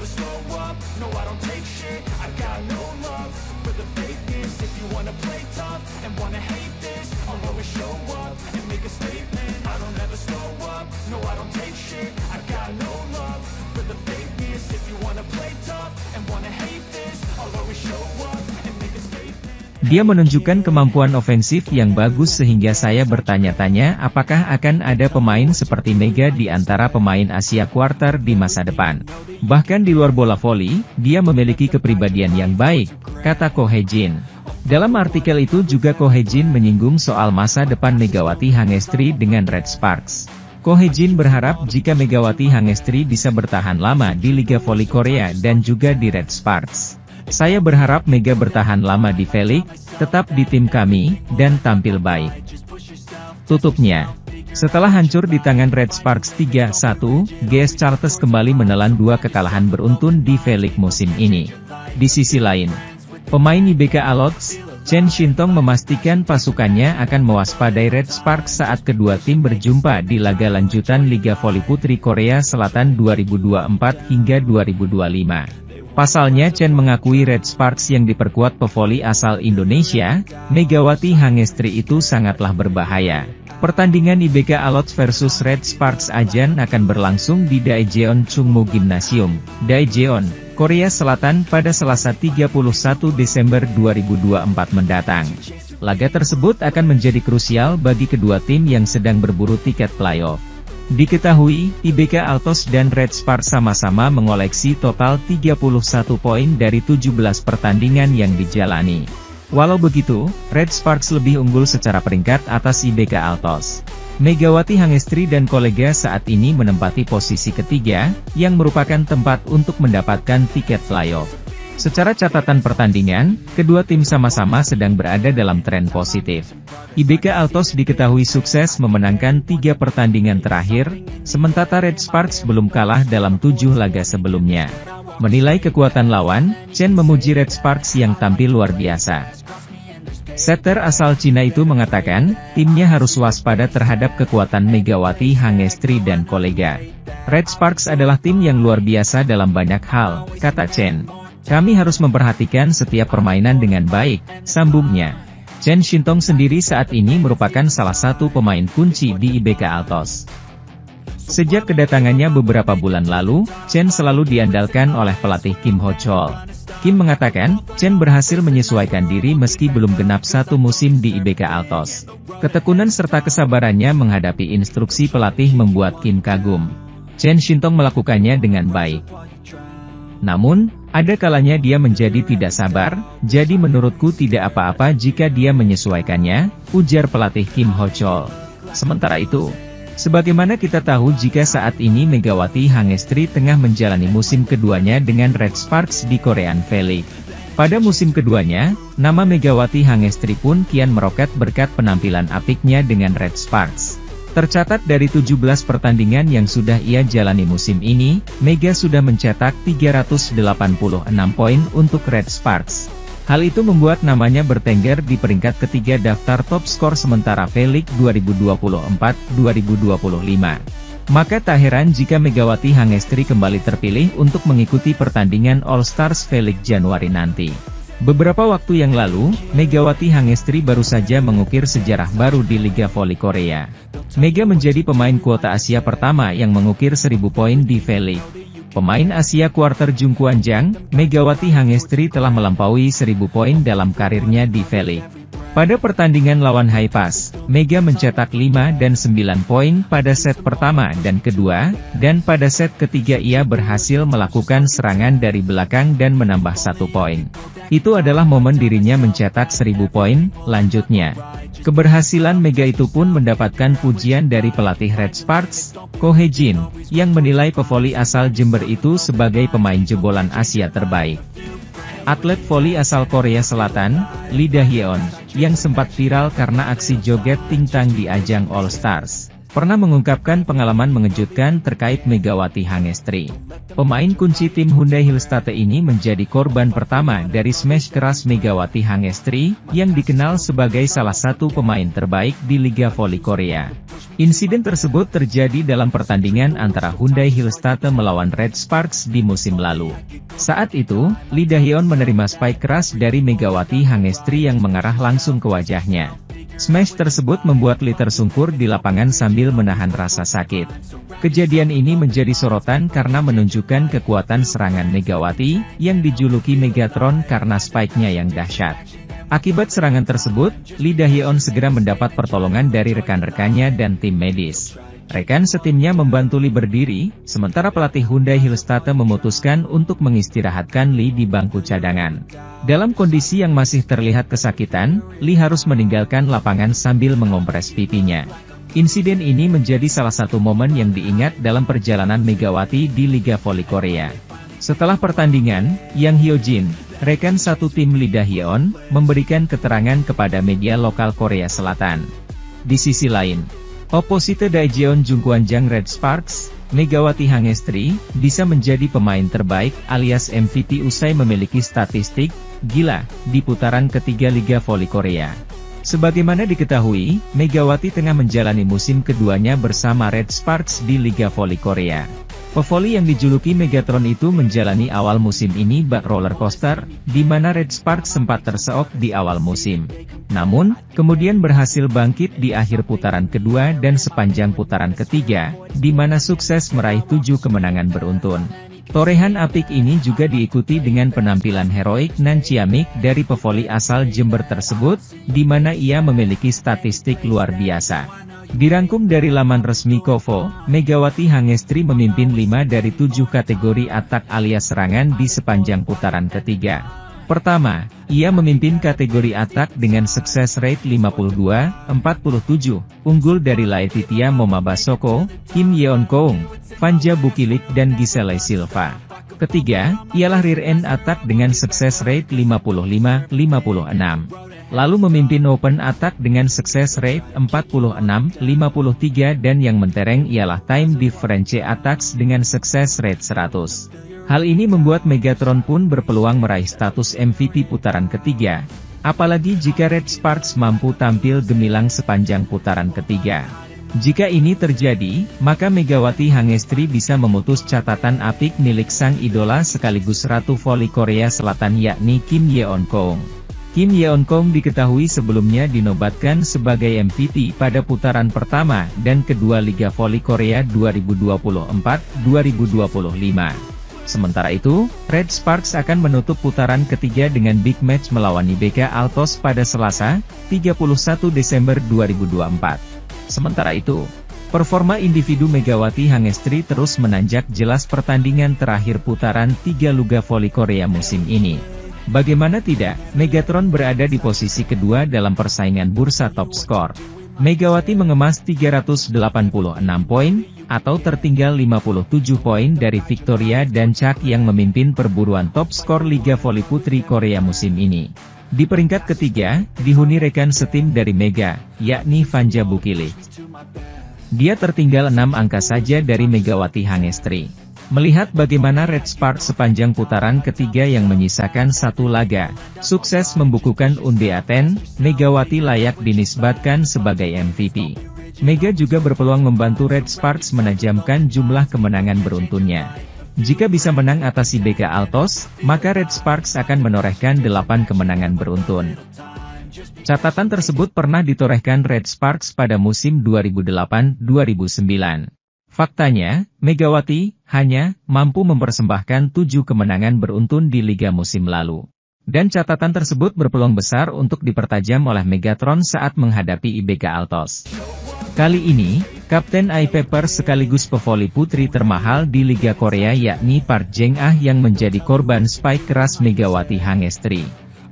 never slow up, no I don't take shit. I got no love for the fakeness. If you wanna play tough and wanna hate this, I'll always show up and make a statement. I don't ever slow up, no I don't take shit. I got no love for the fakeness. If you wanna play tough and wanna hate this, I'll always show up and make a statement. Dia menunjukkan kemampuan ofensif yang bagus sehingga saya bertanya-tanya apakah akan ada pemain seperti Mega di antara pemain Asia Quarter di masa depan. Bahkan di luar bola voli, dia memiliki kepribadian yang baik, kata Ko Hye-jin. Dalam artikel itu juga Ko Hye-jin menyinggung soal masa depan Megawati Hangestri dengan Red Sparks. Ko Hye-jin berharap jika Megawati Hangestri bisa bertahan lama di Liga Voli Korea dan juga di Red Sparks. Saya berharap Mega bertahan lama di V-League, tetap di tim kami, dan tampil baik. Tutupnya. Setelah hancur di tangan Red Sparks 3-1, GS Chartes kembali menelan 2 kekalahan beruntun di V-League musim ini. Di sisi lain, pemain IBK Alots, Chen Shintong memastikan pasukannya akan mewaspadai Red Sparks saat kedua tim berjumpa di laga lanjutan Liga Voli Putri Korea Selatan 2024 hingga 2025. Pasalnya Chen mengakui Red Sparks yang diperkuat pevoli asal Indonesia, Megawati Hangestri itu sangatlah berbahaya. Pertandingan IBK Alots versus Red Sparks Ajan akan berlangsung di Daejeon Chungmu Gymnasium, Daejeon, Korea Selatan pada Selasa 31 Desember 2024 mendatang. Laga tersebut akan menjadi krusial bagi kedua tim yang sedang berburu tiket playoff. Diketahui, IBK Altos dan Red Sparks sama-sama mengoleksi total 31 poin dari 17 pertandingan yang dijalani. Walau begitu, Red Sparks lebih unggul secara peringkat atas IBK Altos. Megawati Hangestri dan kolega saat ini menempati posisi ketiga, yang merupakan tempat untuk mendapatkan tiket playoff. Secara catatan pertandingan, kedua tim sama-sama sedang berada dalam tren positif. IBK Altos diketahui sukses memenangkan 3 pertandingan terakhir, sementara Red Sparks belum kalah dalam 7 laga sebelumnya. Menilai kekuatan lawan, Chen memuji Red Sparks yang tampil luar biasa. Setter asal Cina itu mengatakan, timnya harus waspada terhadap kekuatan Megawati Hangestri dan kolega. Red Sparks adalah tim yang luar biasa dalam banyak hal, kata Chen. Kami harus memperhatikan setiap permainan dengan baik, sambungnya. Chen Shintong sendiri saat ini merupakan salah satu pemain kunci di IBK Altos. Sejak kedatangannya beberapa bulan lalu, Chen selalu diandalkan oleh pelatih Kim Ho-chol. Kim mengatakan, Chen berhasil menyesuaikan diri meski belum genap 1 musim di IBK Altos. Ketekunan serta kesabarannya menghadapi instruksi pelatih membuat Kim kagum. Chen Shintong melakukannya dengan baik. Namun, ada kalanya dia menjadi tidak sabar, jadi menurutku tidak apa-apa jika dia menyesuaikannya, ujar pelatih Kim Ho-chol. Sementara itu, sebagaimana kita tahu jika saat ini Megawati Hangestri tengah menjalani musim keduanya dengan Red Sparks di Korean V-League. Pada musim keduanya, nama Megawati Hangestri pun kian meroket berkat penampilan apiknya dengan Red Sparks. Tercatat dari 17 pertandingan yang sudah ia jalani musim ini, Mega sudah mencetak 386 poin untuk Red Sparks. Hal itu membuat namanya bertengger di peringkat ketiga daftar top skor sementara V-League 2024-2025. Maka tak heran jika Megawati Hangestri kembali terpilih untuk mengikuti pertandingan All Stars V-League Januari nanti. Beberapa waktu yang lalu, Megawati Hangestri baru saja mengukir sejarah baru di Liga Voli Korea. Mega menjadi pemain kuota Asia pertama yang mengukir 1000 poin di V-League. Pemain Asia Quarter Jung Kwan-jang, Megawati Hangestri telah melampaui 1000 poin dalam karirnya di V-League. Pada pertandingan lawan Haipas, Mega mencetak 5 dan 9 poin pada set pertama dan kedua, dan pada set ketiga ia berhasil melakukan serangan dari belakang dan menambah 1 poin. Itu adalah momen dirinya mencetak 1000 poin, lanjutnya. Keberhasilan Mega itu pun mendapatkan pujian dari pelatih Red Sparks, Ko Hye-jin, yang menilai pevoli asal Jember itu sebagai pemain jebolan Asia terbaik. Atlet voli asal Korea Selatan, Lee Da-hyeon, yang sempat viral karena aksi joget tingtang di ajang All Stars, pernah mengungkapkan pengalaman mengejutkan terkait Megawati Hangestri. Pemain kunci tim Hyundai Hillstate ini menjadi korban pertama dari smash keras Megawati Hangestri, yang dikenal sebagai salah satu pemain terbaik di Liga Voli Korea. Insiden tersebut terjadi dalam pertandingan antara Hyundai Hillstate melawan Red Sparks di musim lalu. Saat itu, Lee Dahyun menerima spike keras dari Megawati Hangestri yang mengarah langsung ke wajahnya. Smash tersebut membuat Lee tersungkur di lapangan sambil menahan rasa sakit. Kejadian ini menjadi sorotan karena menunjukkan kekuatan serangan Megawati, yang dijuluki Megatron karena spike-nya yang dahsyat. Akibat serangan tersebut, Lee Dahyun segera mendapat pertolongan dari rekan-rekannya dan tim medis. Rekan setimnya membantu Lee berdiri, sementara pelatih Hyundai Hillstate memutuskan untuk mengistirahatkan Lee di bangku cadangan. Dalam kondisi yang masih terlihat kesakitan, Lee harus meninggalkan lapangan sambil mengompres pipinya. Insiden ini menjadi salah satu momen yang diingat dalam perjalanan Megawati di Liga Voli Korea. Setelah pertandingan, Yang Hyojin, rekan satu tim Lee Dahyun, memberikan keterangan kepada media lokal Korea Selatan. Di sisi lain, oposite Daejeon Jungkwanjang Red Sparks, Megawati Hangestri, bisa menjadi pemain terbaik alias MVP usai memiliki statistik gila di putaran ketiga Liga Voli Korea. Sebagaimana diketahui, Megawati tengah menjalani musim keduanya bersama Red Sparks di Liga Voli Korea. Pevoli yang dijuluki Megatron itu menjalani awal musim ini bak roller coaster, di mana Red Sparks sempat terseok di awal musim. Namun, kemudian berhasil bangkit di akhir putaran kedua dan sepanjang putaran ketiga, di mana sukses meraih 7 kemenangan beruntun. Torehan apik ini juga diikuti dengan penampilan heroik Nan Ciamik dari pevoli asal Jember tersebut, di mana ia memiliki statistik luar biasa. Dirangkum dari laman resmi KOVO, Megawati Hangestri memimpin 5 dari 7 kategori atak alias serangan di sepanjang putaran ketiga. Pertama, ia memimpin kategori atak dengan sukses rate 52-47, unggul dari Laetitia Momabasoko, Kim Yeon Kong, Vanja Bukilik dan Giselle Silva. Ketiga, ialah rear end attack dengan sukses rate 55-56. Lalu memimpin open attack dengan sukses rate 46-53 dan yang mentereng ialah time difference attacks dengan sukses rate 100. Hal ini membuat Megatron pun berpeluang meraih status MVP putaran ketiga, apalagi jika Red Sparks mampu tampil gemilang sepanjang putaran ketiga. Jika ini terjadi, maka Megawati Hangestri bisa memutus catatan apik milik sang idola sekaligus Ratu Voli Korea Selatan yakni Kim Yeon Kong. Kim Yeon Kong diketahui sebelumnya dinobatkan sebagai MVP pada putaran pertama dan kedua Liga Voli Korea 2024-2025. Sementara itu, Red Sparks akan menutup putaran ketiga dengan big match melawan IBK Altos pada Selasa, 31 Desember 2024. Sementara itu, performa individu Megawati Hangestri terus menanjak jelas pertandingan terakhir putaran 3 Liga Voli Korea musim ini. Bagaimana tidak, Megatron berada di posisi kedua dalam persaingan bursa top skor. Megawati mengemas 386 poin, atau tertinggal 57 poin dari Victoria dan Chak yang memimpin perburuan top skor Liga Voli Putri Korea musim ini. Di peringkat ketiga, dihuni rekan setim dari Mega, yakni Vanja Bukilik. Dia tertinggal 6 angka saja dari Megawati Hangestri. Melihat bagaimana Red Sparks sepanjang putaran ketiga yang menyisakan satu laga, sukses membukukan Unde Aten, Megawati layak dinisbatkan sebagai MVP. Mega juga berpeluang membantu Red Sparks menajamkan jumlah kemenangan beruntunnya. Jika bisa menang atas IBK Altos, maka Red Sparks akan menorehkan 8 kemenangan beruntun. Catatan tersebut pernah ditorehkan Red Sparks pada musim 2008-2009. Faktanya, Megawati hanya mampu mempersembahkan 7 kemenangan beruntun di liga musim lalu. Dan catatan tersebut berpeluang besar untuk dipertajam oleh Megatron saat menghadapi IBK Altos. Kali ini, Kapten I-Pepper sekaligus pevoli putri termahal di Liga Korea yakni Park Jeng-ah yang menjadi korban spike keras Megawati Hangestri.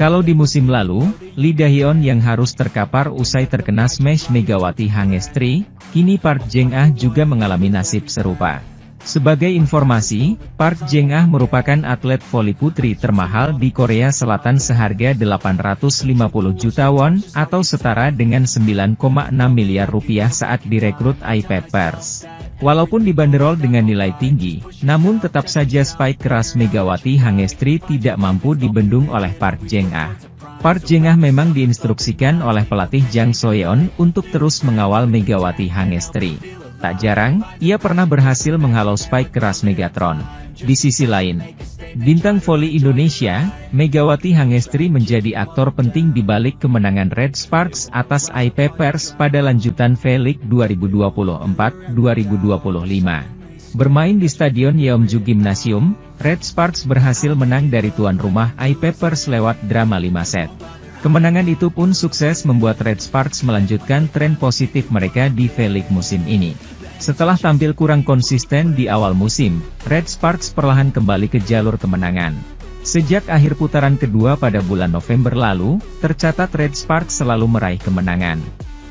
Kalau di musim lalu, Lee Dahyun yang harus terkapar usai terkena smash Megawati Hangestri, kini Park Jeng-ah juga mengalami nasib serupa. Sebagai informasi, Park Jeng-ah merupakan atlet voli putri termahal di Korea Selatan seharga 850 juta won, atau setara dengan 9,6 miliar rupiah saat direkrut I-Peppers. Walaupun dibanderol dengan nilai tinggi, namun tetap saja spike keras Megawati Hangestri tidak mampu dibendung oleh Park Jeng-ah. Park Jeng-ah memang diinstruksikan oleh pelatih Jang So-yeon untuk terus mengawal Megawati Hangestri. Tak jarang, ia pernah berhasil menghalau spike keras Megatron. Di sisi lain, bintang voli Indonesia, Megawati Hangestri menjadi aktor penting di balik kemenangan Red Sparks atas I-Papers pada lanjutan V-League 2024-2025. Bermain di Stadion Yeomju Gymnasium, Red Sparks berhasil menang dari tuan rumah I-Papers lewat drama 5 set. Kemenangan itu pun sukses membuat Red Sparks melanjutkan tren positif mereka di V-League musim ini. Setelah tampil kurang konsisten di awal musim, Red Sparks perlahan kembali ke jalur kemenangan. Sejak akhir putaran kedua pada bulan November lalu, tercatat Red Sparks selalu meraih kemenangan.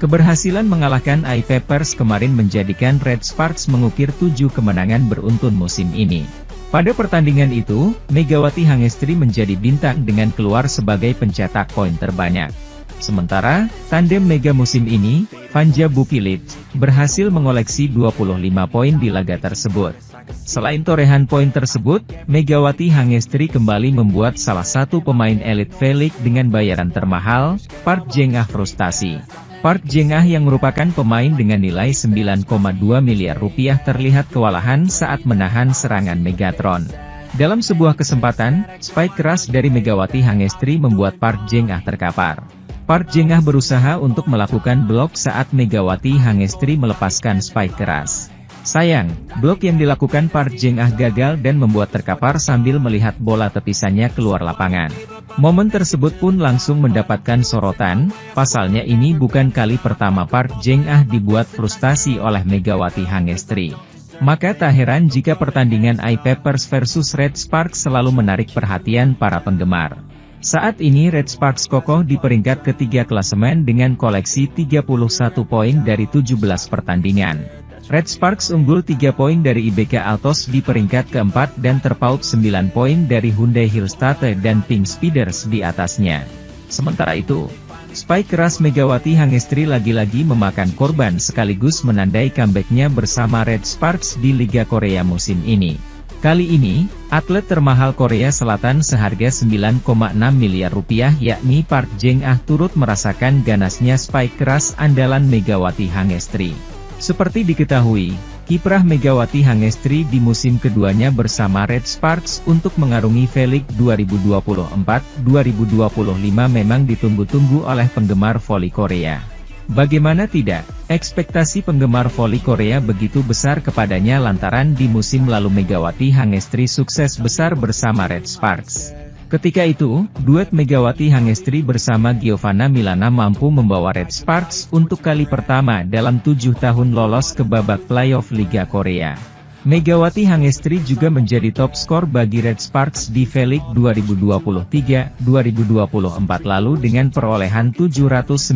Keberhasilan mengalahkan I-Papers kemarin menjadikan Red Sparks mengukir 7 kemenangan beruntun musim ini. Pada pertandingan itu, Megawati Hangestri menjadi bintang dengan keluar sebagai pencetak poin terbanyak. Sementara, tandem mega musim ini, Vanja Bukilic, berhasil mengoleksi 25 poin di laga tersebut. Selain torehan poin tersebut, Megawati Hangestri kembali membuat salah satu pemain elit V-League dengan bayaran termahal, Park Jeng-ah frustasi. Park Jeng-ah yang merupakan pemain dengan nilai 9,2 miliar rupiah terlihat kewalahan saat menahan serangan Megatron. Dalam sebuah kesempatan, spike keras dari Megawati Hangestri membuat Park Jeng-ah terkapar. Park Jeng-ah berusaha untuk melakukan blok saat Megawati Hangestri melepaskan spike keras. Sayang, blok yang dilakukan Park Jeng-ah gagal dan membuat terkapar sambil melihat bola tepisannya keluar lapangan. Momen tersebut pun langsung mendapatkan sorotan, pasalnya ini bukan kali pertama Park Jeng-ah dibuat frustasi oleh Megawati Hangestri. Maka tak heran jika pertandingan I-Papers versus Red Sparks selalu menarik perhatian para penggemar. Saat ini Red Sparks kokoh di peringkat ketiga klasemen dengan koleksi 31 poin dari 17 pertandingan. Red Sparks unggul 3 poin dari IBK Altos di peringkat keempat dan terpaut 9 poin dari Hyundai Hillstate dan Pink Speeders di atasnya. Sementara itu, spike keras Megawati Hangestri lagi-lagi memakan korban sekaligus menandai comeback-nya bersama Red Sparks di Liga Korea musim ini. Kali ini, atlet termahal Korea Selatan seharga 9,6 miliar rupiah yakni Park Jeng-ah turut merasakan ganasnya spike keras andalan Megawati Hangestri. Seperti diketahui, kiprah Megawati Hangestri di musim keduanya bersama Red Sparks untuk mengarungi V-League 2024-2025 memang ditunggu-tunggu oleh penggemar voli Korea. Bagaimana tidak, ekspektasi penggemar voli Korea begitu besar kepadanya lantaran di musim lalu Megawati Hangestri sukses besar bersama Red Sparks. Ketika itu, duet Megawati Hangestri bersama Giovanna Milana mampu membawa Red Sparks untuk kali pertama dalam 7 tahun lolos ke babak playoff Liga Korea. Megawati Hangestri juga menjadi top skor bagi Red Sparks di V-League 2023-2024 lalu dengan perolehan 797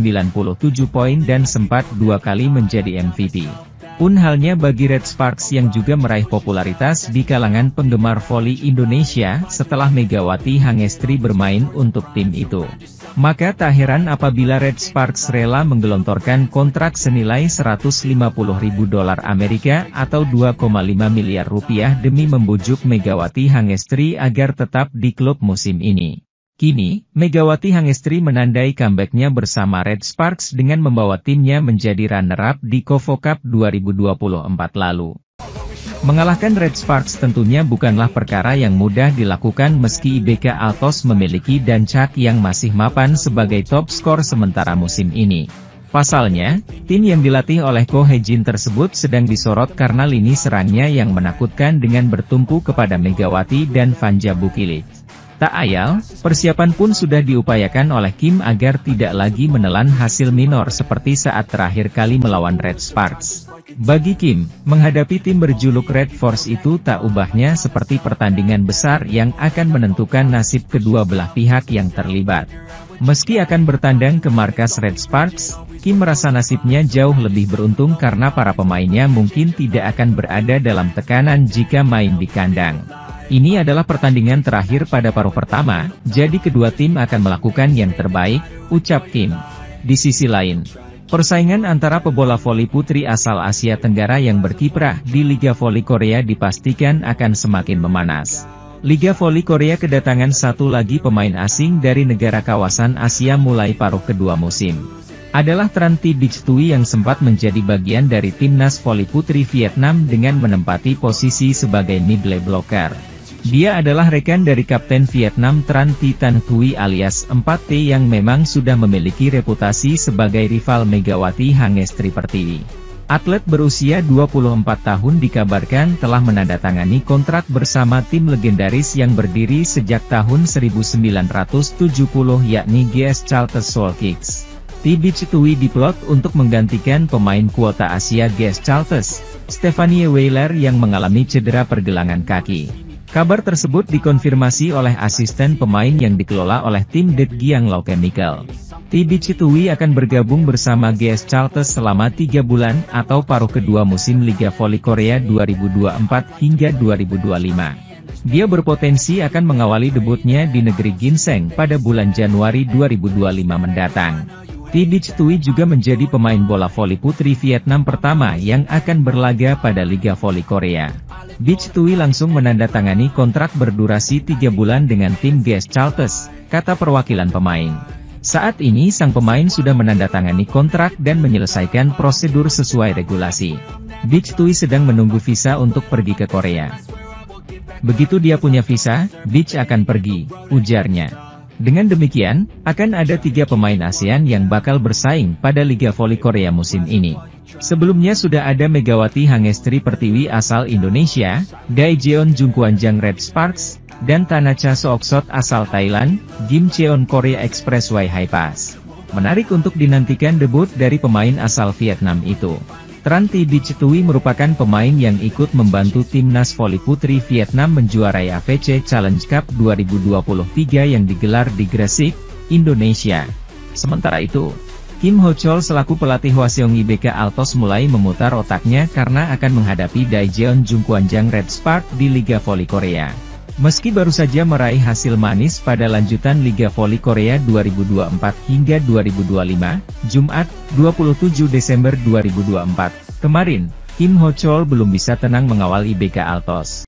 poin dan sempat 2 kali menjadi MVP. Pun halnya bagi Red Sparks yang juga meraih popularitas di kalangan penggemar voli Indonesia setelah Megawati Hangestri bermain untuk tim itu. Maka tak heran apabila Red Sparks rela menggelontorkan kontrak senilai $150.000 Amerika atau 2,5 miliar rupiah demi membujuk Megawati Hangestri agar tetap di klub musim ini. Kini, Megawati Hangestri menandai comeback-nya bersama Red Sparks dengan membawa timnya menjadi runner-up di KOFO Cup 2024 lalu. Mengalahkan Red Sparks tentunya bukanlah perkara yang mudah dilakukan meski IBK Altos memiliki Dancak yang masih mapan sebagai top skor sementara musim ini. Pasalnya, tim yang dilatih oleh Ko Hye-jin tersebut sedang disorot karena lini serangnya yang menakutkan dengan bertumpu kepada Megawati dan Vanja Bukilic. Tak ayal, persiapan pun sudah diupayakan oleh Kim agar tidak lagi menelan hasil minor seperti saat terakhir kali melawan Red Sparks. Bagi Kim, menghadapi tim berjuluk Red Force itu tak ubahnya seperti pertandingan besar yang akan menentukan nasib kedua belah pihak yang terlibat. Meski akan bertandang ke markas Red Sparks, Kim merasa nasibnya jauh lebih beruntung karena para pemainnya mungkin tidak akan berada dalam tekanan jika main di kandang. Ini adalah pertandingan terakhir pada paruh pertama, jadi kedua tim akan melakukan yang terbaik, ucap Kim. Di sisi lain, Persaingan antara pebola voli putri asal Asia Tenggara yang berkiprah di Liga Voli Korea dipastikan akan semakin memanas. Liga Voli Korea kedatangan satu lagi pemain asing dari negara kawasan Asia mulai paruh kedua musim. Adalah Tran Thi Bich Thuy yang sempat menjadi bagian dari timnas voli putri Vietnam dengan menempati posisi sebagai middle blocker. Dia adalah rekan dari Kapten Vietnam Tran Thi Tan Thuy alias 4T yang memang sudah memiliki reputasi sebagai rival Megawati Hangestri Pertiwi. Atlet berusia 24 tahun dikabarkan telah menandatangani kontrak bersama tim legendaris yang berdiri sejak tahun 1970 yakni GS Charles Seoul Kicks. Thi Bich Thuy diplot untuk menggantikan pemain kuota Asia GS Charles, Stephanie Weiler yang mengalami cedera pergelangan kaki. Kabar tersebut dikonfirmasi oleh asisten pemain yang dikelola oleh tim Det Giang Lao Chemical. Thi Bich Thuy akan bergabung bersama GS Charles selama 3 bulan atau paruh kedua musim Liga Voli Korea 2024 hingga 2025. Dia berpotensi akan mengawali debutnya di negeri Ginseng pada bulan Januari 2025 mendatang. Thi Bich Thuy juga menjadi pemain bola voli putri Vietnam pertama yang akan berlaga pada Liga Voli Korea. Bich Thuy langsung menandatangani kontrak berdurasi 3 bulan dengan tim GS Charles, kata perwakilan pemain. Saat ini sang pemain sudah menandatangani kontrak dan menyelesaikan prosedur sesuai regulasi. Bich Thuy sedang menunggu visa untuk pergi ke Korea. Begitu dia punya visa, Bich akan pergi, ujarnya. Dengan demikian, akan ada 3 pemain ASEAN yang bakal bersaing pada Liga Voli Korea musim ini. Sebelumnya sudah ada Megawati Hangestri Pertiwi asal Indonesia, Daejeon Jungkwanjang Red Sparks, dan Tanacha Sooksot asal Thailand, Kim Cheon Korea Expressway High Pass. Menarik untuk dinantikan debut dari pemain asal Vietnam itu. Tran Thi Bich Thuy merupakan pemain yang ikut membantu timnas voli putri Vietnam menjuarai AVC Challenge Cup 2023 yang digelar di Gresik, Indonesia. Sementara itu, Kim Ho Chol selaku pelatih Hwaseong IBK Altos mulai memutar otaknya karena akan menghadapi Daejeon Jungkwanjang Red Spark di Liga Voli Korea. Meski baru saja meraih hasil manis pada lanjutan Liga Voli Korea 2024 hingga 2025, Jumat, 27 Desember 2024, kemarin, Kim Ho Chol belum bisa tenang mengawal IBK Altos.